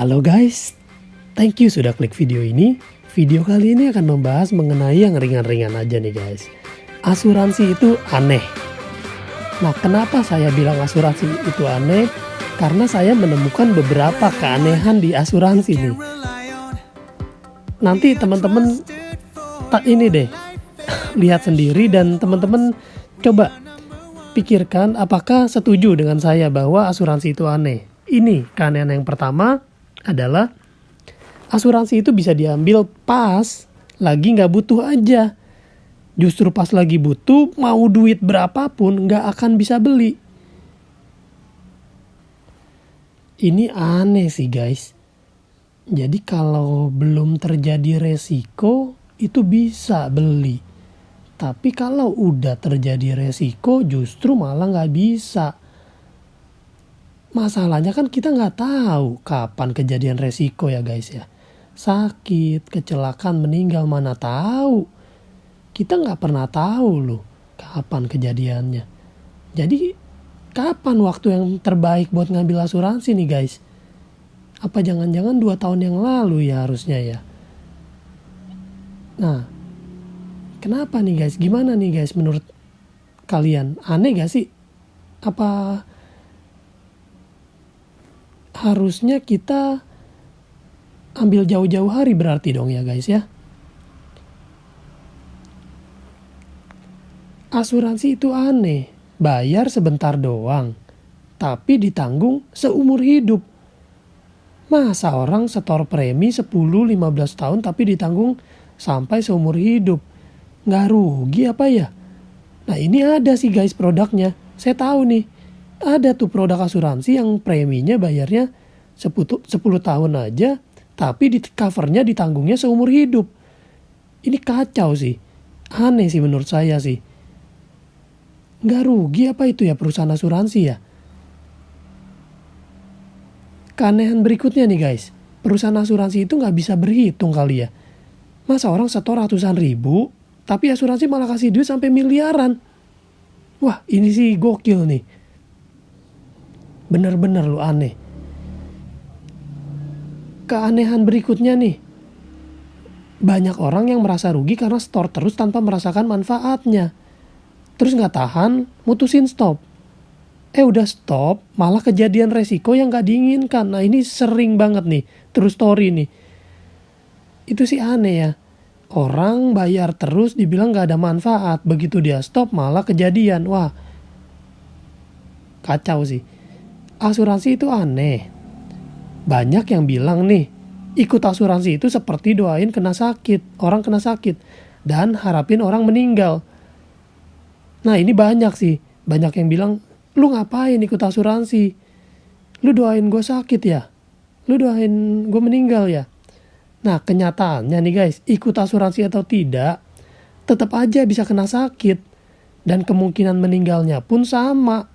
Halo guys, thank you sudah klik video ini. Video kali ini akan membahas mengenai yang ringan-ringan aja nih guys. Asuransi itu aneh. Nah, kenapa saya bilang asuransi itu aneh? Karena saya menemukan beberapa keanehan di asuransi nih. Nanti teman-teman ini deh, lihat sendiri dan teman-teman coba pikirkan apakah setuju dengan saya bahwa asuransi itu aneh. Ini keanehan yang pertama adalah asuransi itu bisa diambil pas lagi nggak butuh aja. Justru pas lagi butuh, mau duit berapapun nggak akan bisa beli. Ini aneh sih guys. Jadi kalau belum terjadi resiko, itu bisa beli. Tapi kalau udah terjadi resiko, justru malah nggak bisa. Masalahnya kan kita nggak tahu kapan kejadian resiko ya guys ya. Sakit, kecelakaan, meninggal mana tahu. Kita nggak pernah tahu loh kapan kejadiannya. Jadi kapan waktu yang terbaik buat ngambil asuransi nih guys? Apa jangan-jangan 2 tahun yang lalu ya harusnya ya? Nah, kenapa nih guys? Gimana nih guys menurut kalian? Aneh gak sih? Apa harusnya kita ambil jauh-jauh hari berarti dong ya guys ya? Asuransi itu aneh. Bayar sebentar doang, tapi ditanggung seumur hidup. Masa orang setor premi 10-15 tahun tapi ditanggung sampai seumur hidup? Nggak rugi apa ya? Nah ini ada sih guys produknya. Saya tahu nih. Ada tuh produk asuransi yang preminya bayarnya 10 tahun aja, tapi di covernya ditanggungnya seumur hidup. Ini kacau sih. Aneh sih menurut saya sih. Nggak rugi apa itu ya perusahaan asuransi ya? Keanehan berikutnya nih guys. Perusahaan asuransi itu nggak bisa berhitung kali ya. Masa orang setor ratusan ribu, tapi asuransi malah kasih duit sampai miliaran. Wah ini sih gokil nih. Bener-bener lo aneh. Keanehan berikutnya nih. Banyak orang yang merasa rugi karena store terus tanpa merasakan manfaatnya. Terus gak tahan, mutusin stop. Udah stop, malah kejadian resiko yang gak diinginkan. Nah ini sering banget nih, true story nih. Itu sih aneh ya. Orang bayar terus dibilang gak ada manfaat. Begitu dia stop malah kejadian. Wah, kacau sih. Asuransi itu aneh. Banyak yang bilang nih, ikut asuransi itu seperti doain kena sakit, orang kena sakit, dan harapin orang meninggal. Nah ini banyak sih, banyak yang bilang, lu ngapain ikut asuransi? Lu doain gue sakit ya? Lu doain gue meninggal ya? Nah kenyataannya nih guys, ikut asuransi atau tidak, tetap aja bisa kena sakit. Dan kemungkinan meninggalnya pun sama.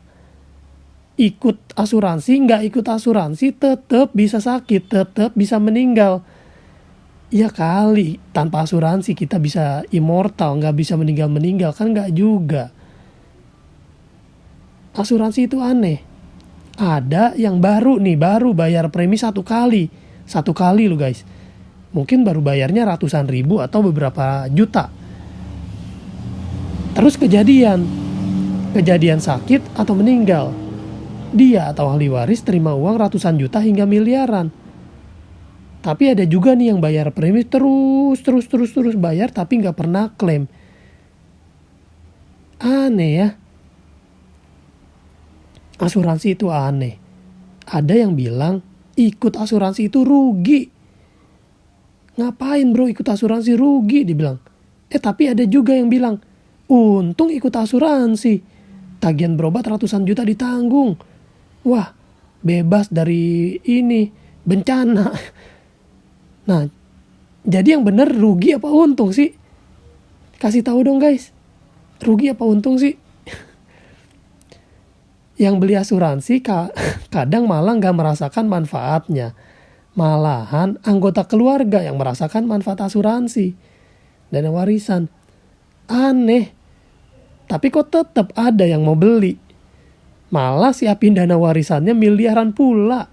Ikut asuransi, nggak ikut asuransi, tetap bisa sakit, tetap bisa meninggal. Ya kali, tanpa asuransi kita bisa immortal, nggak bisa meninggal-meninggal, kan nggak juga. Asuransi itu aneh. Ada yang baru bayar premi 1 kali. 1 kali lo guys. Mungkin baru bayarnya ratusan ribu atau beberapa juta. Terus kejadian sakit atau meninggal. Dia atau ahli waris terima uang ratusan juta hingga miliaran. Tapi ada juga nih yang bayar premi terus bayar tapi nggak pernah klaim. Aneh ya. Asuransi itu aneh. Ada yang bilang ikut asuransi itu rugi. Ngapain bro ikut asuransi rugi dibilang. Tapi ada juga yang bilang untung ikut asuransi. Tagihan berobat ratusan juta ditanggung. Wah, bebas dari ini, bencana. Nah, jadi yang benar rugi apa untung sih? Kasih tahu dong guys. Rugi apa untung sih? Yang beli asuransi kadang malah nggak merasakan manfaatnya. Malahan anggota keluarga yang merasakan manfaat asuransi. Dana warisan. Aneh. Tapi kok tetap ada yang mau beli. Malah siapin dana warisannya miliaran pula.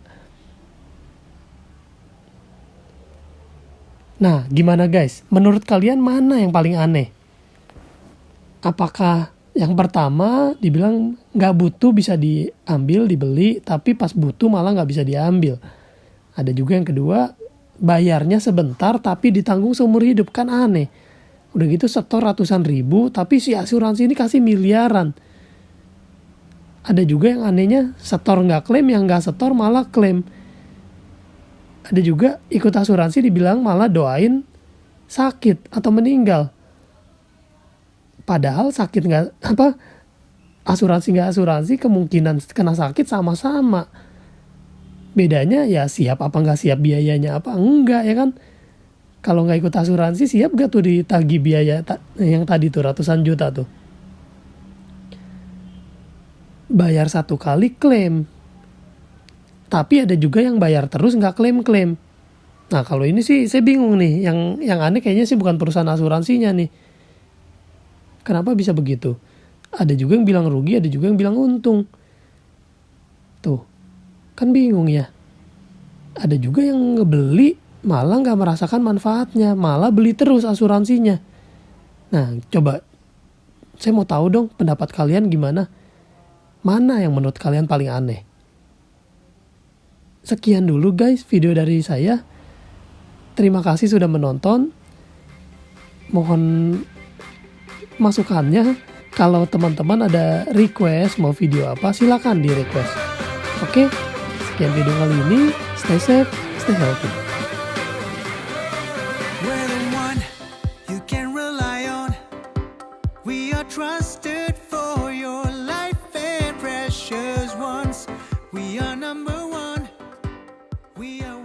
Nah, gimana guys? Menurut kalian mana yang paling aneh? Apakah yang pertama dibilang nggak butuh bisa diambil, dibeli, tapi pas butuh malah nggak bisa diambil? Ada juga yang kedua, bayarnya sebentar tapi ditanggung seumur hidup, kan aneh. Udah gitu setor ratusan ribu, tapi si asuransi ini kasih miliaran. Ada juga yang anehnya, setor nggak klaim, yang nggak setor malah klaim. Ada juga ikut asuransi dibilang malah doain sakit atau meninggal. Padahal sakit asuransi nggak asuransi, kemungkinan kena sakit sama-sama. Bedanya ya siap apa nggak siap, biayanya apa enggak, ya kan? Kalau nggak ikut asuransi, siap gak tuh ditagih biaya yang tadi tuh ratusan juta tuh? Bayar satu kali klaim. Tapi ada juga yang bayar terus nggak klaim-klaim. Nah kalau ini sih saya bingung nih. Yang aneh kayaknya sih bukan perusahaan asuransinya nih. Kenapa bisa begitu? Ada juga yang bilang rugi, ada juga yang bilang untung. Tuh, kan bingung ya. Ada juga yang ngebeli malah nggak merasakan manfaatnya, malah beli terus asuransinya. Nah coba, saya mau tahu dong pendapat kalian gimana? Mana yang menurut kalian paling aneh? Sekian dulu guys video dari saya. Terima kasih sudah menonton. Mohon masukannya. Kalau teman-teman ada request mau video apa, silakan di request. Oke, sekian video kali ini. Stay safe, stay healthy. We're the one you can rely on. We are trusted for your life and precious ones. We are number one. We are